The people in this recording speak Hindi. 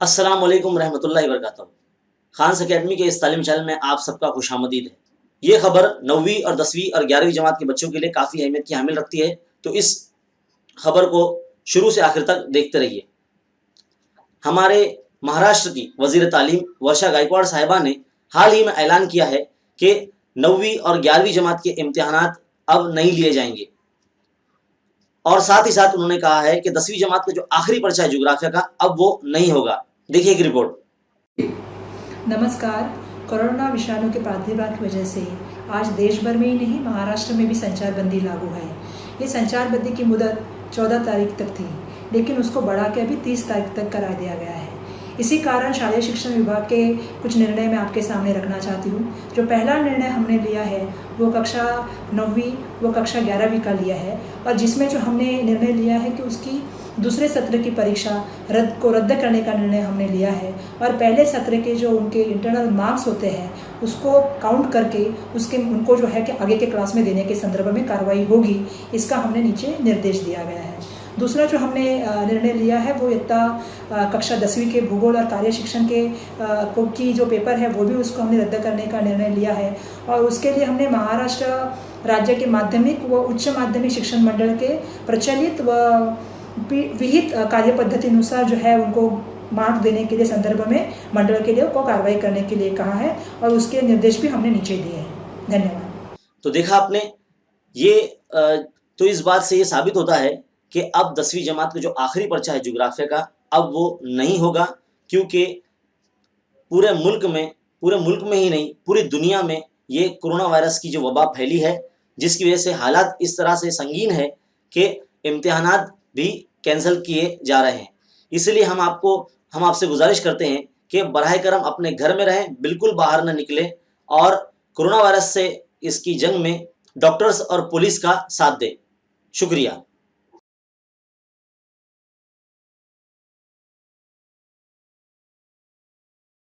अस्सलाम वालेकुम रहमतुल्लाहि वबरकातुहू। खान्स अकेडमी के इस तालीम चैनल में आप सबका खुशामदीद है। ये खबर 9वीं और 10वीं और 11वीं जमात के बच्चों के लिए काफ़ी अहमियत की हामिल रखती है, तो इस खबर को शुरू से आखिर तक देखते रहिए। हमारे महाराष्ट्र की वज़ीर तालीम वर्षा गायकवाड़ साहिबा ने हाल ही में ऐलान किया है कि 9वीं और 11वीं जमात के इम्तिहानात अब नहीं लिए जाएंगे और साथ ही साथ उन्होंने कहा है कि 10वीं जमात का जो आखिरी पर्चा है ज्योग्राफिया का, अब वो नहीं होगा। देखिए एक रिपोर्ट। नमस्कार। कोरोना विषाणु के प्रादुर्भाव की वजह से आज देश भर में ही नहीं, महाराष्ट्र में भी संचार बंदी लागू है। ये संचार बंदी की मुदत 14 तारीख तक थी, लेकिन उसको बढ़ा के अभी 30 तारीख तक करा दिया गया है। इसी कारण शालेय शिक्षण विभाग के कुछ निर्णय मैं आपके सामने रखना चाहती हूँ। जो पहला निर्णय हमने लिया है वो कक्षा 9वीं व कक्षा 11वीं का लिया है, और जिसमें जो हमने निर्णय लिया है कि उसकी दूसरे सत्र की परीक्षा रद्द करने का निर्णय हमने लिया है, और पहले सत्र के जो उनके इंटरनल मार्क्स होते हैं उसको काउंट करके उनको जो है कि आगे के क्लास में देने के संदर्भ में कार्रवाई होगी, इसका हमने नीचे निर्देश दिया गया है। दूसरा जो हमने निर्णय लिया है वो इतना कक्षा 10वीं के भूगोल और कार्य शिक्षण की जो पेपर है वो भी उसको हमने रद्द करने का निर्णय लिया है, और उसके लिए हमने महाराष्ट्र राज्य के माध्यमिक व उच्च माध्यमिक शिक्षण मंडल के प्रचलित व विहित कार्य पद्धति अनुसार जो है उनको मार्क्स देने के लिए संदर्भ में मंडल के लिए को कार्रवाई करने के लिए कहा है, और उसके निर्देश भी हमने नीचे दिए हैं। धन्यवाद। तो देखा आपने, ये तो इस बात से ये साबित होता है कि अब 10वीं जमात का जो आखिरी पर्चा है ज्योग्राफिया का, अब वो नहीं होगा, क्योंकि पूरे मुल्क में ही नहीं, पूरी दुनिया में ये कोरोना वायरस की जो वबा फैली है, जिसकी वजह से हालात इस तरह से संगीन है कि इम्तिहानात भी कैंसिल किए जा रहे हैं। इसलिए हम आपसे गुजारिश करते हैं कि बराए करम अपने घर में रहें, बिल्कुल बाहर न निकलें, और कोरोना वायरस से इसकी जंग में डॉक्टर्स और पुलिस का साथ दें। शुक्रिया।